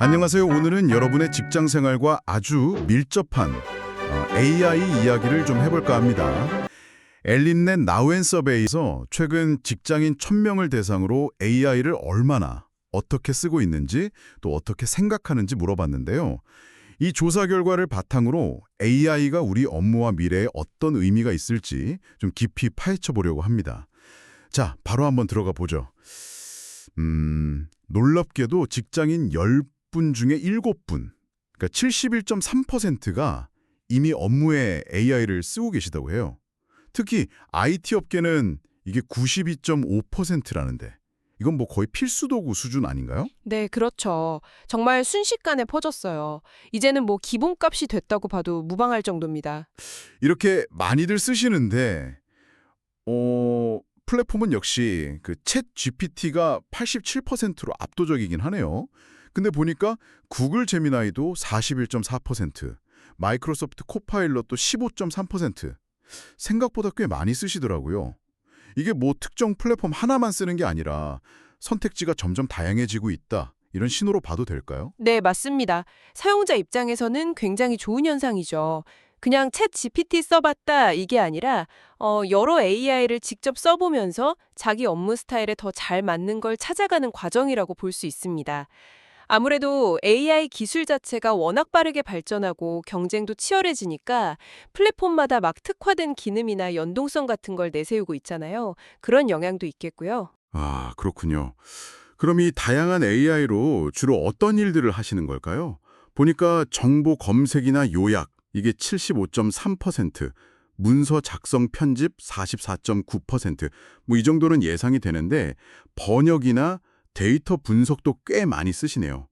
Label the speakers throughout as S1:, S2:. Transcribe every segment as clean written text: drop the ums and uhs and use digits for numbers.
S1: 안녕하세요. 오늘은 여러분의 직장 생활과 아주 밀접한 AI 이야기를 좀 해볼까 합니다. 엘린넷 나우앤 서베이에서 최근 직장인 1000명을 대상으로 AI를 얼마나 어떻게 쓰고 있는지 또 어떻게 생각하는지 물어봤는데요. 이 조사 결과를 바탕으로 AI가 우리 업무와 미래에 어떤 의미가 있을지 좀 깊이 파헤쳐 보려고 합니다. 자, 바로 한번 들어가 보죠. 놀랍게도 직장인 10분 중에 7분, 그러니까 71.3%가 이미 업무에 AI를 쓰고 계시다고 해요. 특히 IT 업계는 이게 92.5%라는데 이건 뭐 거의 필수도구 수준 아닌가요?
S2: 네, 그렇죠. 정말 순식간에 퍼졌어요. 이제는 뭐 기본값이 됐다고 봐도 무방할 정도입니다.
S1: 이렇게 많이들 쓰시는데 플랫폼은 역시 그 챗 GPT가 87%로 압도적이긴 하네요. 근데 보니까 구글 제미나이도 41.4%, 마이크로소프트 코파일럿도 15.3%. 생각보다 꽤 많이 쓰시더라고요. 이게 뭐 특정 플랫폼 하나만 쓰는 게 아니라 선택지가 점점 다양해지고 있다. 이런 신호로 봐도 될까요?
S2: 네, 맞습니다. 사용자 입장에서는 굉장히 좋은 현상이죠. 그냥 챗 GPT 써봤다 이게 아니라 여러 AI를 직접 써보면서 자기 업무 스타일에 더 잘 맞는 걸 찾아가는 과정이라고 볼 수 있습니다. 아무래도 AI 기술 자체가 워낙 빠르게 발전하고 경쟁도 치열해지니까 플랫폼마다 막 특화된 기능이나 연동성 같은 걸 내세우고 있잖아요. 그런 영향도 있겠고요.
S1: 아, 그렇군요. 그럼 이 다양한 AI로 주로 어떤 일들을 하시는 걸까요? 보니까 정보 검색이나 요약, 이게 75.3%, 문서 작성 편집 44.9%, 뭐 이 정도는 예상이 되는데 번역이나 데이터 분석도 꽤 많이 쓰시네요.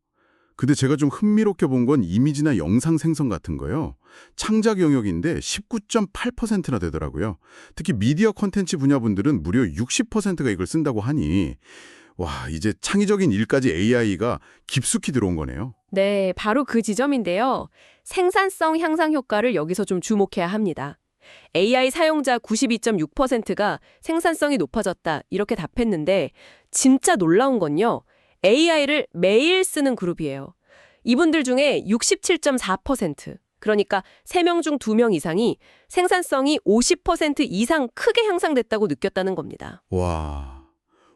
S1: 근데 제가 좀 흥미롭게 본 건 이미지나 영상 생성 같은 거요. 창작 영역인데 19.8%나 되더라고요. 특히 미디어 콘텐츠 분야 분들은 무려 60%가 이걸 쓴다고 하니 와, 이제 창의적인 일까지 AI가 깊숙이 들어온 거네요.
S3: 네, 바로 그 지점인데요. 생산성 향상 효과를 여기서 좀 주목해야 합니다. AI 사용자 92.6%가 생산성이 높아졌다 이렇게 답했는데 진짜 놀라운 건요. AI를 매일 쓰는 그룹이에요. 이분들 중에 67.4%, 그러니까 3명 중 2명 이상이 생산성이 50% 이상 크게 향상됐다고 느꼈다는 겁니다.
S1: 와,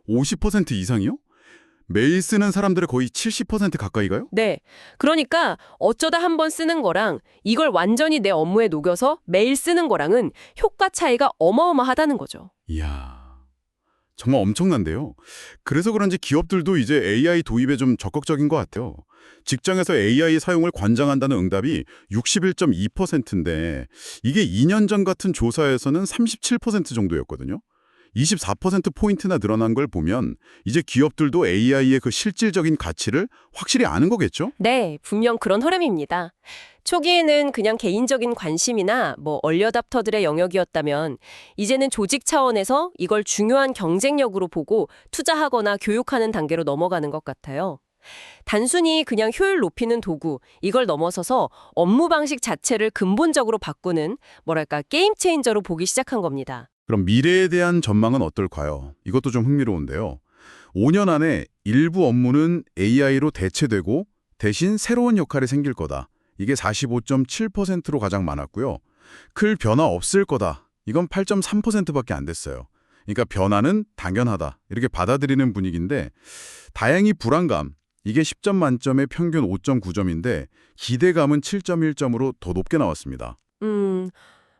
S1: 50% 이상이요? 매일 쓰는 사람들의 거의 70% 가까이가요?
S3: 네. 그러니까 어쩌다 한 번 쓰는 거랑 이걸 완전히 내 업무에 녹여서 매일 쓰는 거랑은 효과 차이가 어마어마하다는 거죠.
S1: 이야, 정말 엄청난데요. 그래서 그런지 기업들도 이제 AI 도입에 좀 적극적인 것 같아요. 직장에서 AI 사용을 관장한다는 응답이 61.2%인데 이게 2년 전 같은 조사에서는 37% 정도였거든요. 24%포인트나 늘어난 걸 보면 이제 기업들도 AI의 그 실질적인 가치를 확실히 아는 거겠죠?
S3: 네, 분명 그런 흐름입니다. 초기에는 그냥 개인적인 관심이나 얼리어답터들의 영역이었다면 이제는 조직 차원에서 이걸 중요한 경쟁력으로 보고 투자하거나 교육하는 단계로 넘어가는 것 같아요. 단순히 그냥 효율 높이는 도구, 이걸 넘어서서 업무 방식 자체를 근본적으로 바꾸는 게임 체인저로 보기 시작한 겁니다.
S1: 그럼 미래에 대한 전망은 어떨까요? 이것도 좀 흥미로운데요. 5년 안에 일부 업무는 AI로 대체되고 대신 새로운 역할이 생길 거다. 이게 45.7%로 가장 많았고요. 클 변화 없을 거다. 이건 8.3%밖에 안 됐어요. 그러니까 변화는 당연하다. 이렇게 받아들이는 분위기인데 다행히 불안감. 이게 10점 만점에 평균 5.9점인데 기대감은 7.1점으로 더 높게 나왔습니다.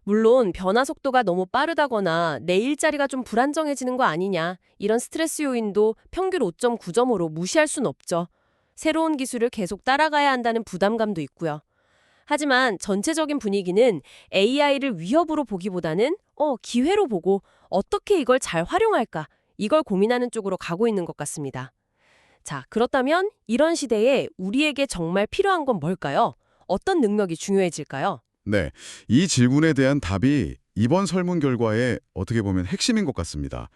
S3: 물론 변화 속도가 너무 빠르다거나 내 일자리가 좀 불안정해지는 거 아니냐 이런 스트레스 요인도 평균 5.9점으로 무시할 순 없죠. 새로운 기술을 계속 따라가야 한다는 부담감도 있고요. 하지만 전체적인 분위기는 AI를 위협으로 보기보다는 기회로 보고 어떻게 이걸 잘 활용할까 이걸 고민하는 쪽으로 가고 있는 것 같습니다. 자, 그렇다면 이런 시대에 우리에게 정말 필요한 건 뭘까요? 어떤 능력이 중요해질까요?
S1: 네, 이 질문에 대한 답이 이번 설문 결과의 어떻게 보면 핵심인 것 같습니다.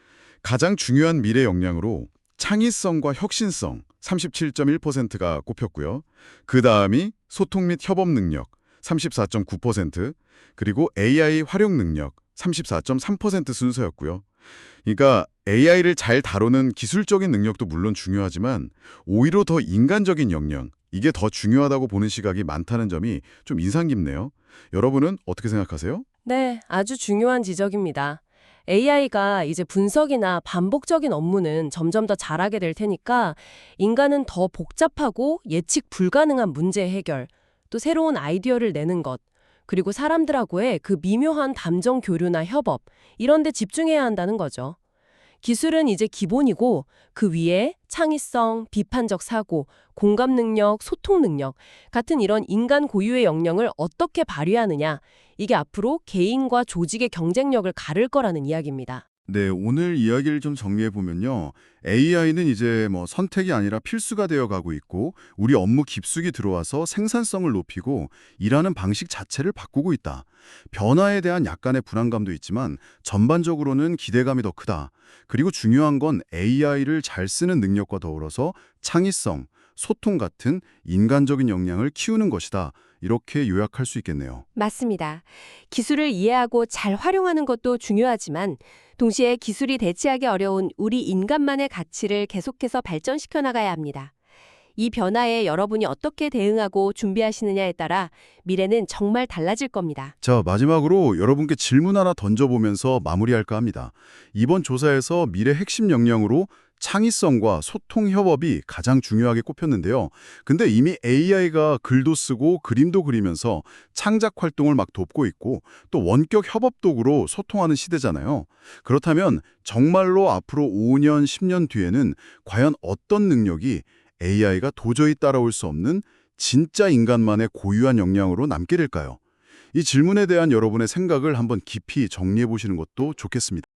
S1: 가장 중요한 미래 역량으로 창의성과 혁신성 37.1%가 꼽혔고요. 그 다음이 소통 및 협업 능력 34.9%, 그리고 AI 활용 능력 34.3% 순서였고요. 그러니까 AI를 잘 다루는 기술적인 능력도 물론 중요하지만 오히려 더 인간적인 역량, 이게 더 중요하다고 보는 시각이 많다는 점이 좀 인상 깊네요. 여러분은 어떻게 생각하세요?
S3: 네, 아주 중요한 지적입니다. AI가 이제 분석이나 반복적인 업무는 점점 더 잘하게 될 테니까 인간은 더 복잡하고 예측 불가능한 문제 해결, 또 새로운 아이디어를 내는 것, 그리고 사람들하고의 그 미묘한 감정 교류나 협업, 이런 데 집중해야 한다는 거죠. 기술은 이제 기본이고 그 위에 창의성, 비판적 사고, 공감 능력, 소통 능력 같은 이런 인간 고유의 역량을 어떻게 발휘하느냐, 이게 앞으로 개인과 조직의 경쟁력을 가를 거라는 이야기입니다.
S1: 네, 오늘 이야기를 좀 정리해 보면요. AI는 이제 선택이 아니라 필수가 되어 가고 있고 우리 업무 깊숙이 들어와서 생산성을 높이고 일하는 방식 자체를 바꾸고 있다. 변화에 대한 약간의 불안감도 있지만 전반적으로는 기대감이 더 크다. 그리고 중요한 건 AI를 잘 쓰는 능력과 더불어서 창의성, 소통 같은 인간적인 역량을 키우는 것이다. 이렇게 요약할 수 있겠네요.
S3: 맞습니다. 기술을 이해하고 잘 활용하는 것도 중요하지만 동시에 기술이 대체하기 어려운 우리 인간만의 가치를 계속해서 발전시켜 나가야 합니다. 이 변화에 여러분이 어떻게 대응하고 준비하시느냐에 따라 미래는 정말 달라질 겁니다.
S1: 자, 마지막으로 여러분께 질문 하나 던져보면서 마무리할까 합니다. 이번 조사에서 미래 핵심 역량으로 창의성과 소통 협업이 가장 중요하게 꼽혔는데요. 근데 이미 AI가 글도 쓰고 그림도 그리면서 창작 활동을 막 돕고 있고 또 원격 협업 도구로 소통하는 시대잖아요. 그렇다면 정말로 앞으로 5년, 10년 뒤에는 과연 어떤 능력이 AI가 도저히 따라올 수 없는 진짜 인간만의 고유한 역량으로 남게 될까요? 이 질문에 대한 여러분의 생각을 한번 깊이 정리해 보시는 것도 좋겠습니다.